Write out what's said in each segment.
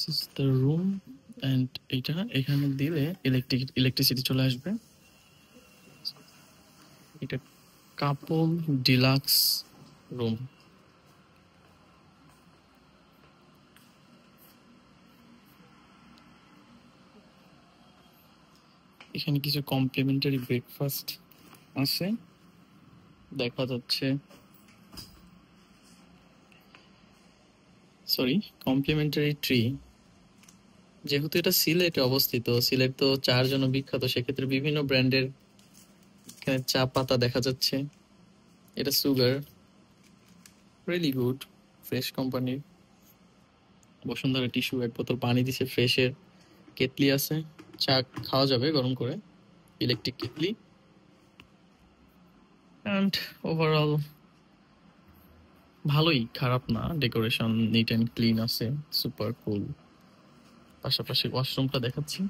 This is the room and এটা এখানে দিলে ইলেকট্রিসিটি চলে আসবে। এটা কাপল ডিলাক্স রুম। এখানে কিছু কমপ্লিমেন্টারি ব্রেকফাস্ট আছে দেখা যাচ্ছে, সরি কমপ্লিমেন্টারি ট্রি। যেহেতু এটা সিলেটে অবস্থিত, সিলেট তো চার জন্য বিখ্যাত, সেক্ষেত্রে বিভিন্ন ব্র্যান্ডের এখানে চা পাতা দেখা যাচ্ছে। এটা সুগার, রিয়েলি গুড, ফ্রেশ কোম্পানির। বসুন্ধরা টিস্যু, এক বোতল পানি দিছে, ফ্রেশের কেটলি আছে, চা খাওয়া যাবে গরম করে, ইলেকট্রিক কেটলি। অ্যান্ড ওভারঅল ভালোই, খারাপ না, ডেকোরেশন নিট অ্যান্ড ক্লিন আছে, সুপার কুল। পাশাপাশি ওয়াশরুমটা দেখাচ্ছি।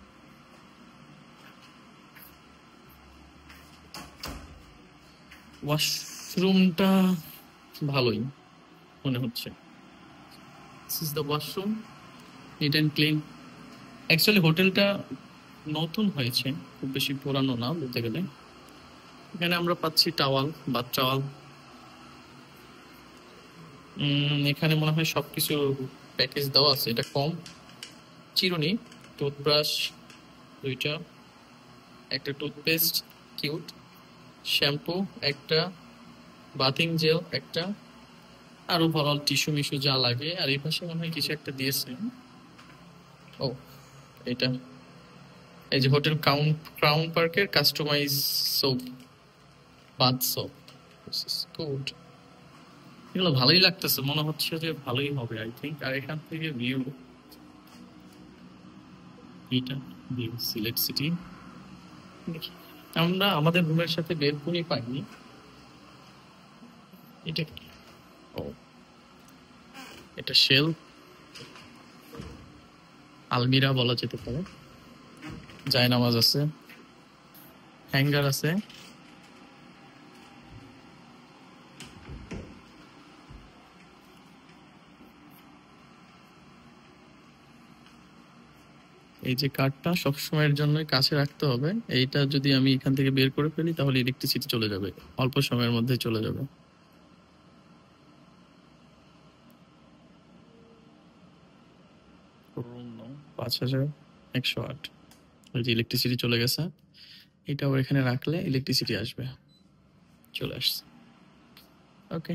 ওয়াশরুমটা ভালোই মনে হচ্ছে। This is the washroom, neat and clean. Actually হোটেলটা নতুন হয়েছে, খুব বেশি পুরানো না বলতে গেলে। এখানে আমরা পাচ্ছি টাওয়াল, বাথ টাওয়াল। এখানে মনে হয় সবকিছু প্যাকেজ দেওয়া আছে, এটা কম। চিরুনি, টুথব্রাশ দুইটা, একটা টুথপেস্ট কিউট, শ্যাম্পু একটা, বাথিং জেল একটা, আর ওভারঅল টিস্যু মিস্যু যা লাগে। আর এই পাশে মনে হয় কিছু একটা দিয়েছে। ও এটা, এই যে হোটেল ক্রাউন পার্কের customize soap, bath soap, good. এগুলো ভালোই লাগতেছে, মনে হচ্ছে যে ভালোই হবে আই থিঙ্ক। আর এখান থেকে ভিউ, এটা ভিউ সিলেট সিটি। আমরা আমাদের রুমের সাথে বেলকনি পাইনি। এটা কি? ও এটা শেল, আলমিরা বলা যেতে পারে। জায়নামাজ আছে, হ্যাঙ্গার আছে। এই যে কার্ডটা সবসময়ের জন্য কাছে রাখতে হবে। এইটা যদি আমি এখান থেকে বের করে ফেলি তাহলে ইলেকট্রিসিটি চলে যাবে, অল্প সময়ের মধ্যে চলে যাবে। 5108। ওই যে ইলেকট্রিসিটি চলে গেছে, এটা এখানে রাখলে ইলেকট্রিসিটি আসবে, চলে আসছে। ওকে।